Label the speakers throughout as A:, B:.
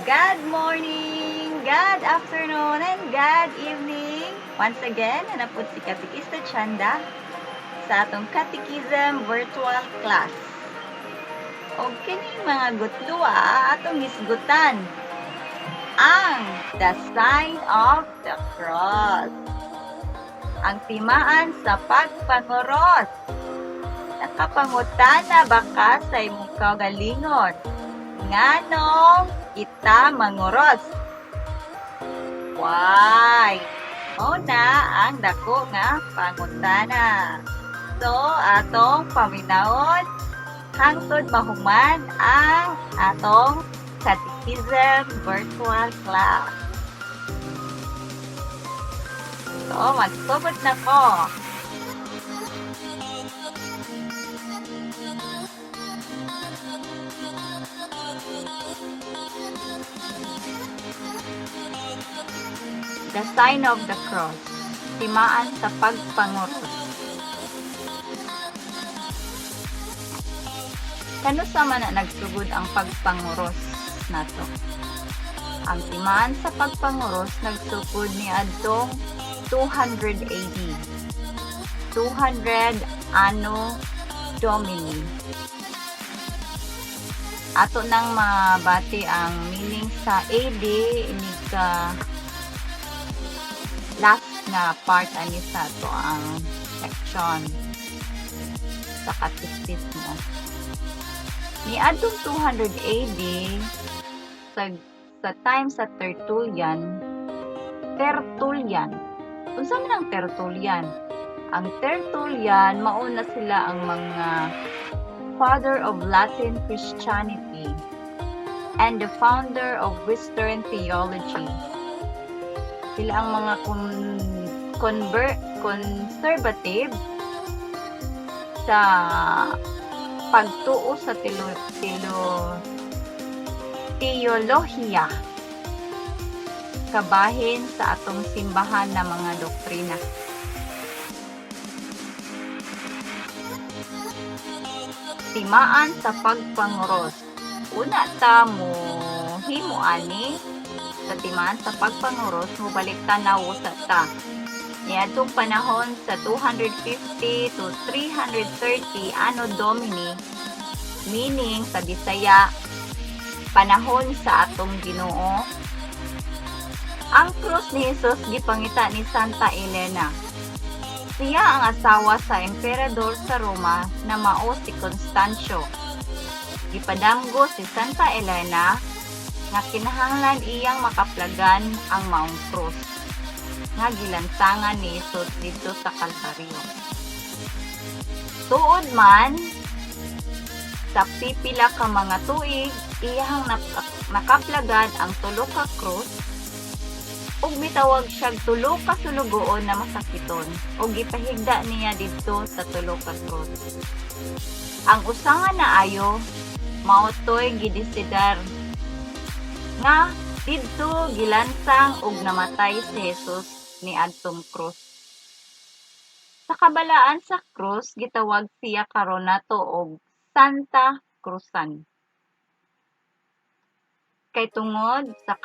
A: Good morning, good afternoon, and good evening. Once again, hanapod si Katikista Chanda sa atong Catechism virtual class. O kining mga gutlua atong hisgutan ang the sign of the cross. Ang timaan sa pagpanguros. Nakapangutana ba ka sa imong kaugalingon? Nganong kita manguros? Why? Mao na ang dako nga pangutana. So, atong paminawon hangtod mahuman ang atong Catechism virtual class. So, magsugod na ko. The sign of the cross. Timaan sa pagpanguros. Kano sa man na nagsugod ang pagpanguros nato? Ang timaan sa pagpanguros nagsugod ni adtong 200 AD. 200 Anno Domini. Ato nang mabati ang meaning sa AD ini ka last nga part ani sa to ang section sa katekismo. Ni adtong 200 AD sa time sa Tertullian. Unsa man ang Tertullian? Ang Tertullian mauna sila ang mga father of Latin Christianity and the founder of Western theology. Sila ang mga conservative sa pagtuo sa teolohiya kabahin sa atong simbahan na mga doktrina. Timaan sa pagpanguros. Una ta mo himo ani sa timaan sa pagpanguros mo balik tanaw sa ta. Niadtong panahon sa 250 to 330 Anno Domini, meaning sa Bisaya, panahon sa atong Ginoo. Ang krus ni Jesus gipangita ni Santa Elena. Siya ang asawa sa emperador sa Roma na mao si Constancio. Gipadamgo si Santa Elena nga kinahanglan iyang makaplagan ang maong krus nga gilansangan ni Jesus dito sa Kalbaryo. Tuod man sa pipila ka mga tuig iyang nakaplagan ang tulo ka krus ug mitawag siyang tulo ka sulugoon na masakiton ug gipahigda niya didto sa tulo ka krus. Ang usa nga naayo mao toy gidesidar nga didto gilansang ug namatay si Jesus ni adtong krus. Sa kabalaan sa krus gitawag siya karon nato og Santa Cruzan. Kay tungod sa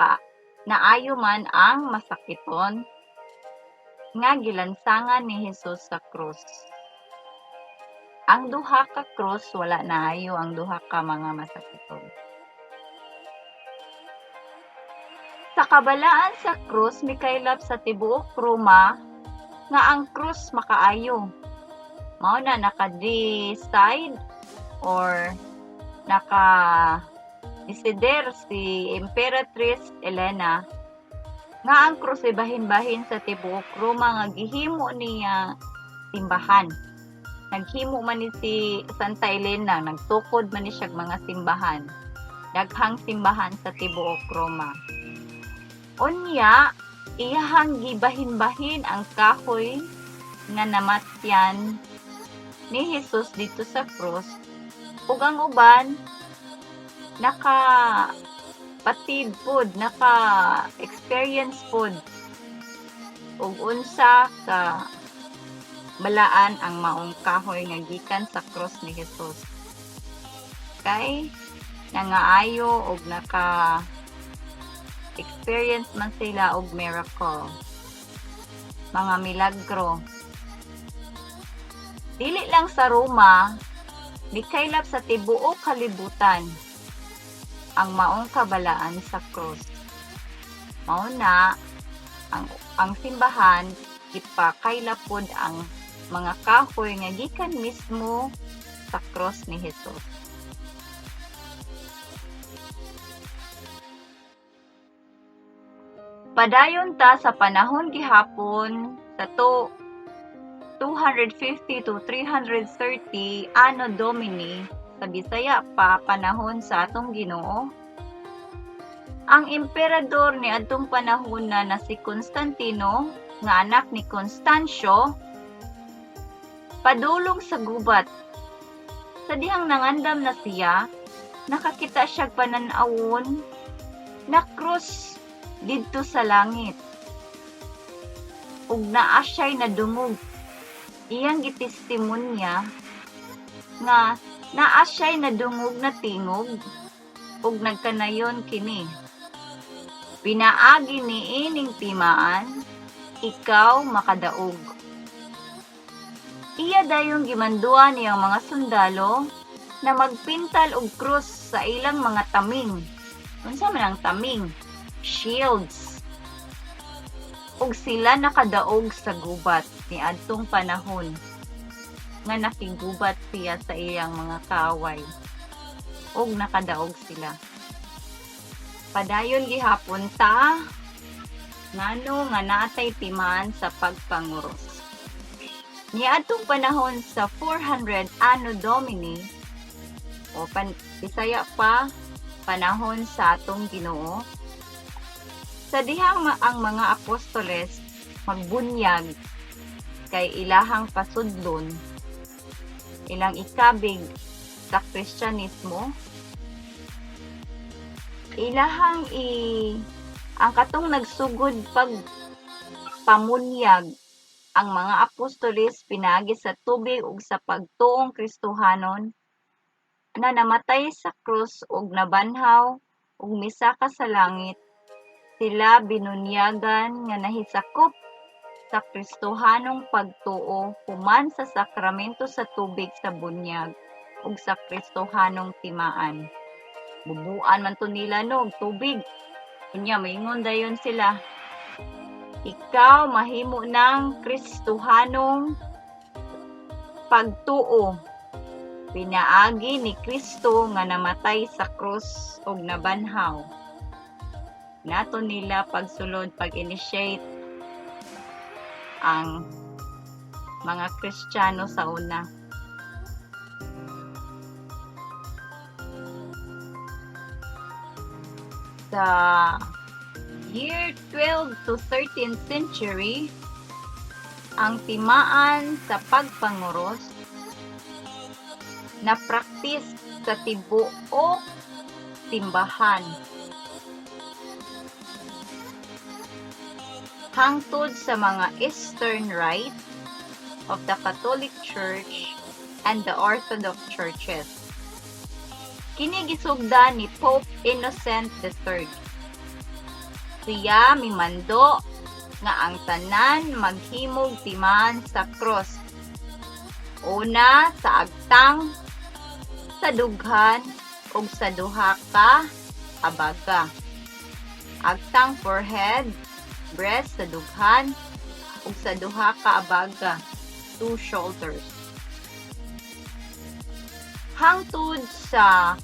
A: naayo man ang masakiton nga gilansangan ni Jesus sa krus. Ang duha ka krus wala naayo ang duha ka mga masakiton. Sa kabalaan sa krus mikaylap sa tibuok Roma nga ang krus makaayo. Mao na naka-decide or naka-decider si Emperatrice Elena nga ang krus ay bahin-bahin sa tibuok Roma nga gihimo niya simbahan. Naghimo man ni si Santa Elena, nagtukod man ni siya mga simbahan. Daghang simbahan sa tibuok Roma. Unya, iyahang gibahin-bahin ang kahoy nga namatyan ni Jesus dito sa krus ug ang uban naka-patid pod, naka-experience pod ug unsa ka balaan ang maong kahoy nga gikan sa krus ni Jesus. Kay nangaayo og experience man sila og miracle, mga milagro. Dili lang sa Roma, mikaylap sa tibuok kalibutan ang maong kabalaan sa krus. Mao na ang simbahan ipakaylap pod ang mga kahoy nga gikan mismo sa krus ni Hesus. Padayon ta sa panahon gihapon sa 250 to 330 Anno Domini, sa Bisaya pa panahon sa atong Ginoo. Ang emperador ni adtong panahon na si Constantino, nga anak ni Constancio, padulong sa gubat. Sa dihang nangandam na siya, nakakita siya panan-awon na krus didto sa langit. Ug naa siya'y nadungog. Iyang gitestimonya nga naa siya'y nadungog na tingog ug nagkanayon kini. Pinaagi ni ining timaan, ikaw makadaog. Iya dayon gimanduan niyang mga sundalo na magpintal og krus sa ilang mga taming. Unsa man ang taming? Shields. Ug sila nakadaog sa gubat ni adtong panahon nga nakigubat siya sa iyang mga kaaway. Ug nakadaog sila. Padayon gihapon ta ngano nga natay timaan sa pagpanguros. Niadtong panahon sa 400 Anno Domini o Bisaya pa panahon sa atong Ginoo, sa dihang ang mga apostoles magbunyag kay ilahang pasudlon, ilang ikabig sa Kristyanismo, ilahang ang katong nagsugod pag pamunyag ang mga apostoles pinaagi sa tubig ug sa pagtuong Kristohanon na namatay sa krus ug nabanhaw ug misaka sa langit. Sila binunyagan nga nahisakop sa Kristohanong pagtuo human sa sakramento sa tubig sa bunyag ug sa Kristohanong timaan. Bubuan man to nila og tubig. Unya moingon dayon sila, ikaw mahimo ng Kristohanong pagtuo. Pinaagi ni Kristo nga namatay sa krus ug nabanhaw. Nato nila pagsulod, pag-initiate ang mga Kristiyano sa una. Sa year 12 to 13th century, ang timaan sa pagpanguros na praktis sa tibuok simbahan hangtod sa mga Eastern Rite of the Catholic Church and the Orthodox Churches. Kini gisugda ni Pope Innocent III. Siya mimando nga ang tanan maghimog timaan sa cross. Una sa agtang, sa dughan, ug sa duha ka abaga. Agtang forehead, breast sa dughan, ug sa duha ka abaga, 2 shoulders. Hangtod sa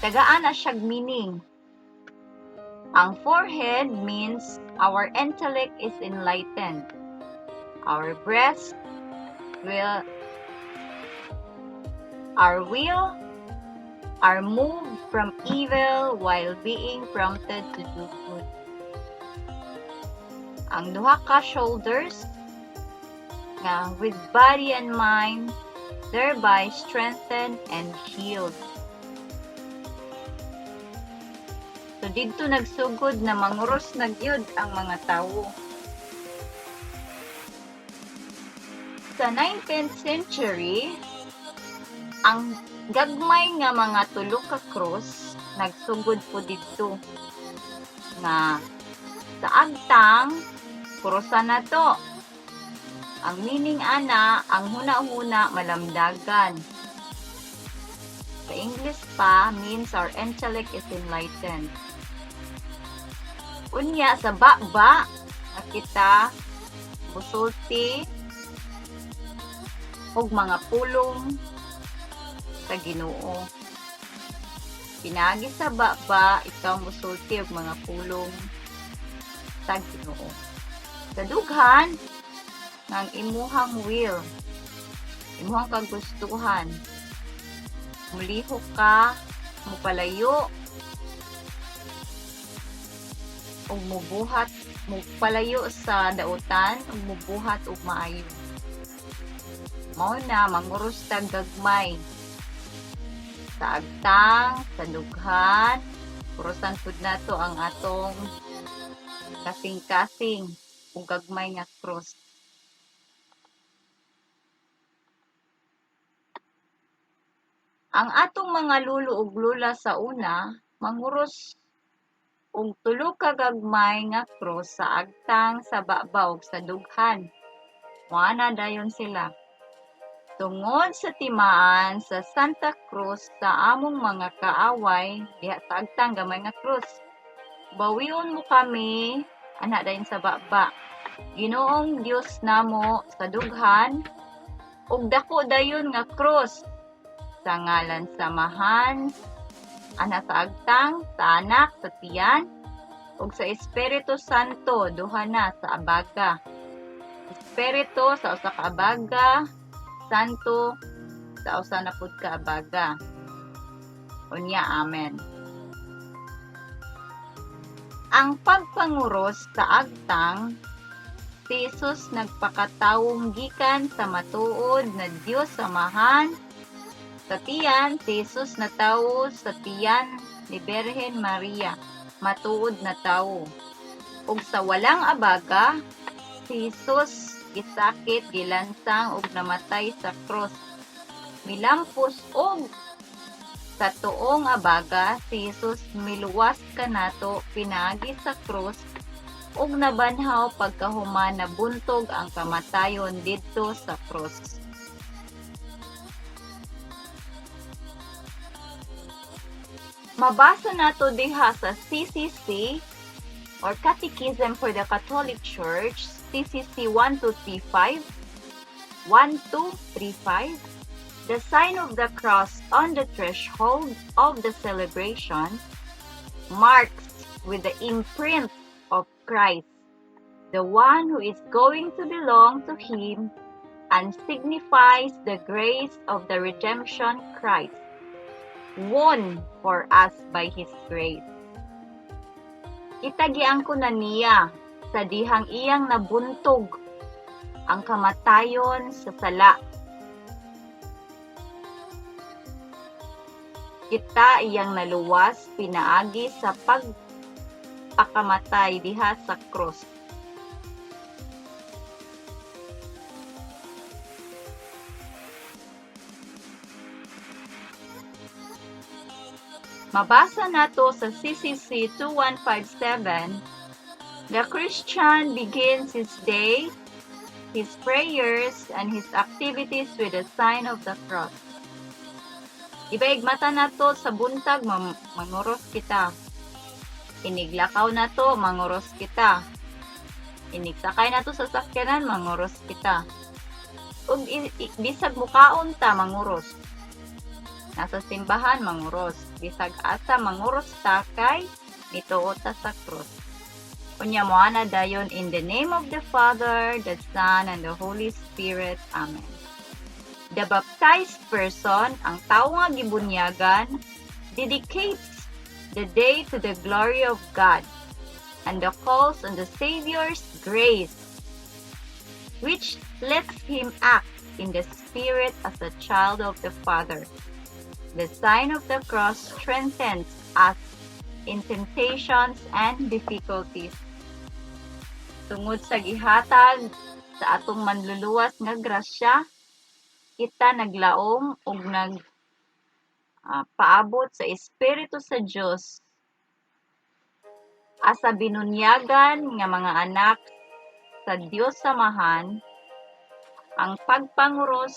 A: tagaan na siyag meaning. Ang forehead means our intellect is enlightened. Our breast our will are moved from evil while being prompted to do good. Ang duha ka shoulders nga with body and mind thereby strengthened and healed. So didto nagsugod na manguros na gyud ang mga tawo. Sa 19th century, ang Gagmay nga mga tulo ka cross nagsugod po didto nga sa agtang kurusan na to. Ang meaning ana, ang huna-huna malamdagan. Sa English pa means our intellect is enlightened. Unya sa baba nakita busulti og mga pulong sa Ginoo. Pinagi sa baba ikaw musulti og mga pulong sa Ginoo. Sa dughan ng imuhang will, imuhang kagustuhan, mulihok ka, mupalayo, ug mupalayo sa dautan, ug mubuhat og maayo. Mao na manguros tag gagmay sa agtang, sa dughan, kurusan pud nato ang atong kasing-kasing ug gagmay nga cross. Ang atong mga lulo ug lula sa una, manguros og tulo ka gagmay nga cross sa agtang, sa baba ug sa dughan. Moa na dayon sila. Tungod sa timaan sa Santa Cruz sa among mga kaaway, diha sa agtang gamay nga krus. Bawion mo kami, ana dayon sa baba. Ginoong Dios namo sa dughan, ug dako dayon nga krus. Sa ngalan samahan, ana sa agtang, sa anak, sa tiyan, ug sa Espiritu Santo, duha na sa abaga. Espiritu sa usa ka abaga, Santo sa usa na pud ka abaga. Unya, amen. Ang pagpanguros sa agtang, si Jesus nagpakatawong gikan sa matuod na Dios Amahan. Sa tiyan, si Jesus natawo sa tiyan ni Birhen Maria, matuod na tawo. Ug sa walang abaga, si Jesus gisakit, gilansang ug namatay sa cross. Milampos og sa tuong abaga, si Jesus miluwas kanato pinaagi sa cross ug nabanhaw pagkahuman nabuntog ang kamatayon didto sa cross. Mabasa nato diha sa CCC or Catechism for the Catholic Church, CCC 1235, 1235, the sign of the cross on the threshold of the celebration marks with the imprint of Christ, the one who is going to belong to Him, and signifies the grace of the redemption Christ won for us by His grace. Itagian ko na niya sa dihang iyang nabuntog ang kamatayon sa sala. Kita iyang naluwas pinaagi sa pagpakamatay diha sa cross. Mabasa nato sa CCC 2157, the Christian begins his day, his prayers, and his activities with the sign of the cross. Ibaigmata nato sa buntag, manguros kita. Iniglakaw nato, manguros kita. Inigsakay nato sa sakyanan, manguros kita. Ug bisag mukaon ta, manguros. Nasa simbahan, manguros. Bisag asa, manguros ta kay nituot ta sa cross. Unya moana dayon, in the name of the Father, the Son, and the Holy Spirit. Amen. The baptized person, ang tawo nga gibunyagan, dedicates the day to the glory of God and the calls on the Savior's grace, which lets him act in the Spirit as a child of the Father. The sign of the cross strengthens us in temptations and difficulties. Tungod sa gihatag sa atong manluluwas nga grasya, kita naglaom ug paabot sa Espiritu sa Dios asa binunyagan nga mga anak sa Dios Samahan, ang pagpanguros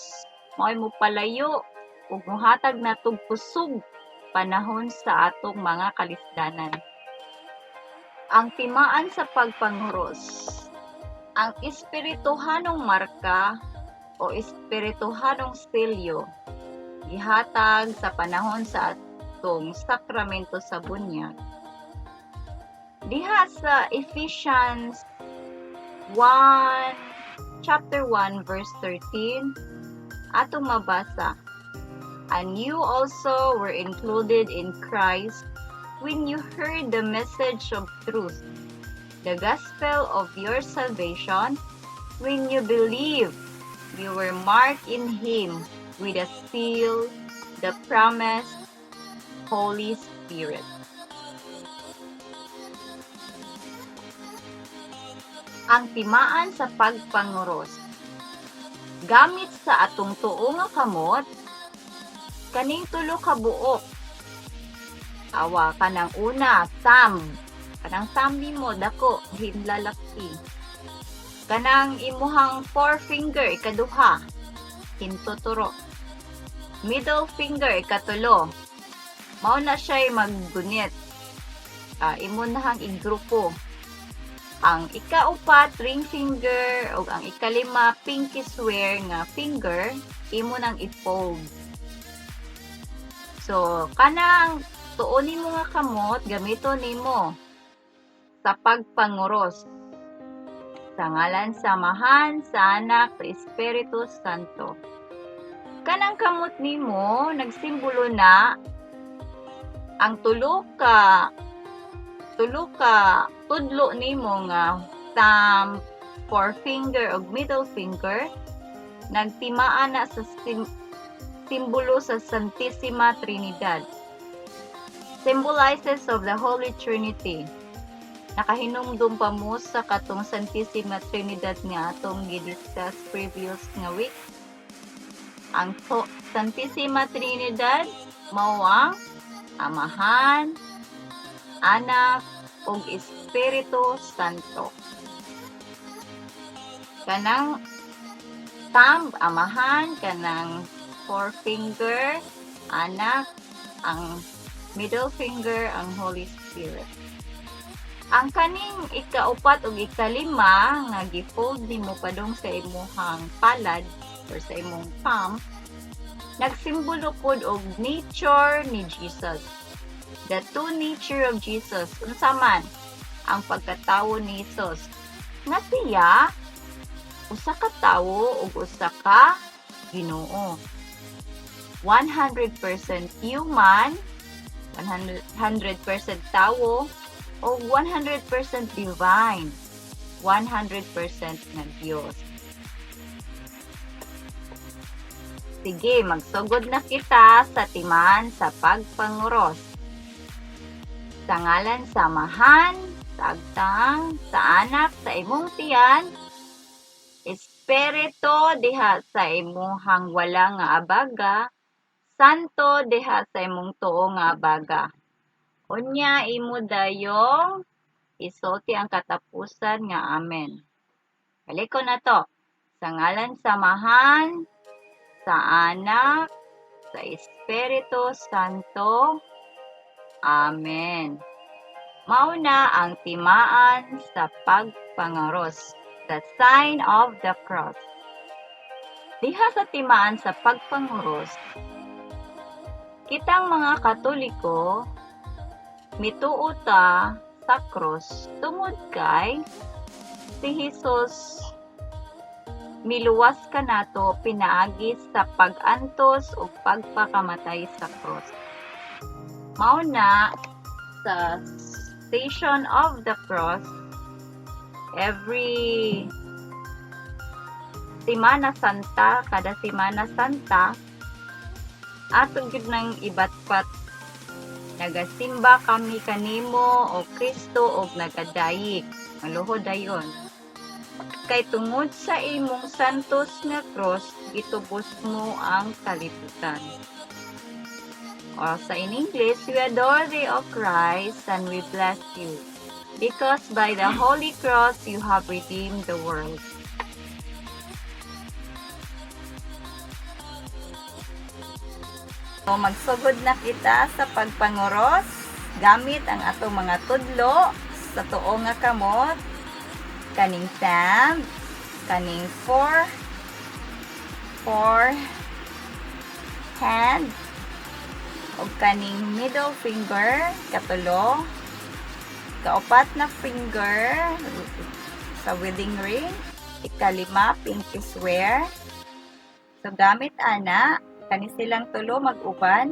A: mao'y mopalayo ug mohatag natog kusog panahon sa atong mga kalisdanan. Ang timaan sa pagpanguros. Ang espirituhanong marka o espirituhanong selyo gihatag sa panahon sa atong sakramento sa bunyag. Diha sa Ephesians 1, chapter 1, verse 13, atong mabasa, "And you also were included in Christ when you heard the message of truth, the gospel of your salvation. When you believed, you were marked in Him with a seal, the promised Holy Spirit." Ang timaan sa pagpanguros. Gamit sa atong tuo nga kamot, kaning tulo ka buok. Awa kanang una, thumb. Kanang thumb nimo dako, hinlalaki. Kanang imuhang forefinger ikaduha, hintuturo. Middle finger ikatulo. Mao na siya'y maggunit. Imo nahang igrupo. Ang ikaupat, ring finger, o ang ikalima, pinky swear nga finger, imo nang i-fold. So, kanang tuon nimo nga kamot, gamito nimo sa pagpanguros. Sa ngalan Samahan, sa Anak, sa Espiritu Santo. Kanang kamot nimo, nagsimbolo na ang tulo ka tudlo nimo nga thumb, forefinger ug middle finger nagtimaan na sa simbolo sa Santissima Trinidad. Symbolizes of the Holy Trinity. Nakahinumdum pa mo sa katong Santissima Trinidad nga atong gidiscuss previous nga week. Ang Santissima Trinidad mao ang Amahan, Anak, ug Espiritu Santo. Kanang thumb, Amahan, kanang forefinger, Anak, ang middle finger, ang Holy Spirit. Ang kaning ikaupat ug ikalima nga gifold nimo padung sa imuhang palad or sa imong palm, nagsimbolo pod og nature ni Jesus. The two nature of Jesus, unsa man ang pagkatawo ni Jesus, nga siya usa ka tawo ug usa ka Ginoo. 100% human, 100% tawo, o 100% divine, 100% nga Dios. Sige, magsugod na kita sa timaan sa pagpanguros. Sa ngalan Samahan, sa Agtang, sa Anak, sa imong tiyan, Espiritu diha sa imong wala nga abaga, Santo diha sa imong tuo nga abaga. Unya imo dayong isulti ang katapusan nga amen. Balik ko na to. Sa ngalan Samahan, sa Anak, sa Espiritu Santo, amen. Mauna ang timaan sa pagpangaros, the sign of the cross. Diha sa timaan sa pagpanguros, kitang mga Katoliko mituo ta sa cross tungod kay si Jesus miluwas kanato pinaagi sa pag-antos ug pagpakamatay sa cross. Mao na sa Station of the Cross, every Semana Santa, kada Semana Santa, atong gyud nang ibatpat nagasimba kami kanimo o Kristo og nagadayik. Maluhod dayon. Kay tungod sa imong santos nga cross, gitubos mo ang kalibutan. Or in English, we adore thee, O Christ, and we bless you, because by the Holy Cross you have redeemed the world. So, magsugod na kita sa pagpanguros gamit ang atong mga tudlo sa tuo nga kamot, kaning thumb, kaning four hand, o kaning middle finger, katulo, kaupat na finger sa wedding ring, ikalima, pinky swear. So, gamit ana, kani silang tulo mag-uban.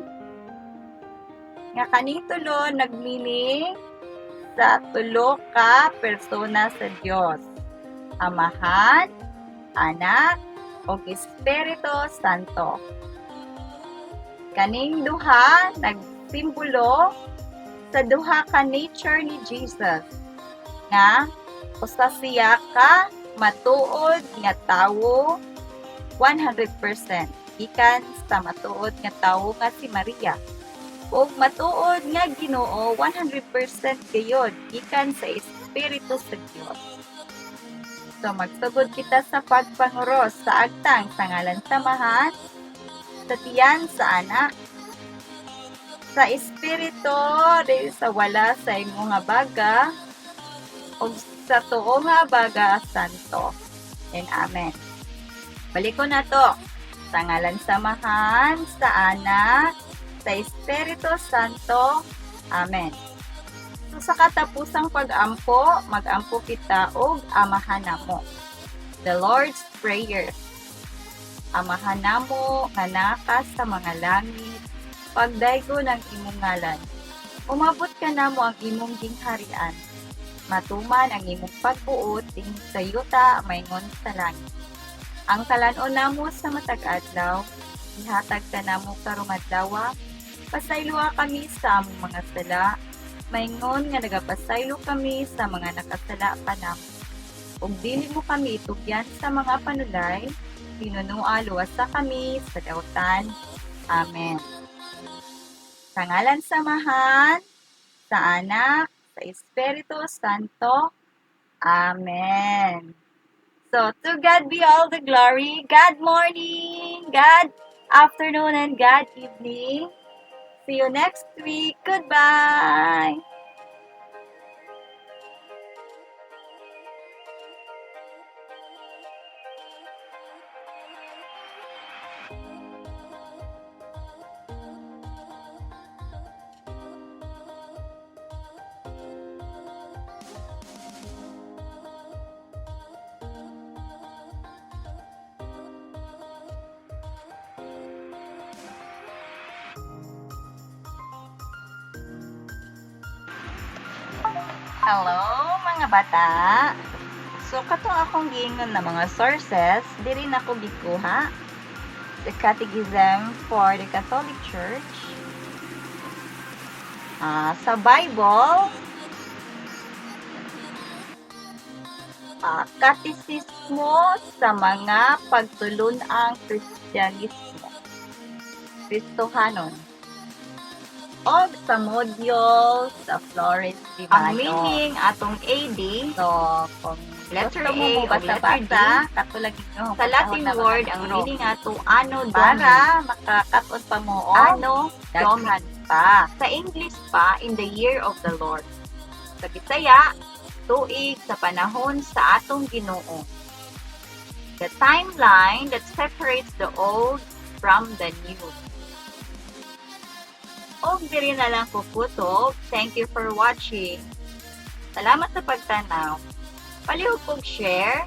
A: Nga kaning tulo, nagmeaning sa tulo ka persona sa Dios. Amahan, Anak, o Espiritu Santo. Kaning duha, nagsimbolo sa duha ka nature ni Jesus. Nga, usa siya ka matuod nga tawo 100%. Ikan sa matuod nga tawo nga si Maria. Ug matuod nga Ginoo 100% gayod ikan sa Espiritu sa Dios. So magsugod kita sa pagpanguros sa agtang sa ngalan samahan, sa tiyan sa anak, sa Espiritu dili sa wala sa imong nga baga, ug sa tuo nga baga santo. And amen. Balik ko na to. Sa ngalan samahan, sa anak, sa Espiritu Santo. Amen. So, sa katapusang pag-ampo, mag-ampo kita og amahan namo. The Lord's Prayer. Amahan namo nga naka sa mga langit, pagdaygo ng imong ngalan. Umabot ka namo ang imong gingharian. Matuman ang imong pagbuot din sa yuta maingon sa langit. Ang kalanon namo sa matag adlaw, ihatag ka namo karong adlaw, pasayloa kami sa among mga sala, maingon nga nagapasaylo kami sa mga nakasala pa namo. Ug dili mo kami itugyan sa mga panulay, pinunua luwasa kami sa dautan. Amen. Sa ngalan samahan, sa anak, sa Espiritu Santo. Amen. So, to God be all the glory. God morning, God afternoon, and God evening. See you next week. Goodbye. Hello, mga bata. So, katong akong giingon na mga sources, diri na ko gikuha. The Catechism for the Catholic Church. Sa Bible, Katisismo sa mga pagtulunang Kristyanismo. Kristohanon. O sa module sa Flores Divino. Ang meaning atong AD, so kung letter A o letter D, sa Latin word, ang meaning ato Anno Domini. Para makakaton pa mo o Anno Domini pa. Sa English pa, in the year of the Lord. Sa Bisaya, tuig sa panahon sa atong Ginoo. The timeline that separates the old from the new. O diri na lang ko puto. Thank you for watching. Salamat sa pagtanaw. Palihog kong share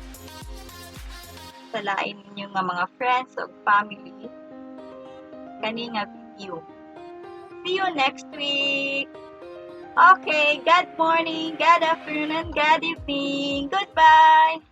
A: sa lain ninyo nga mga friends o family kani nga video. See you next week. Okay, good morning, good afternoon, and good evening. Goodbye.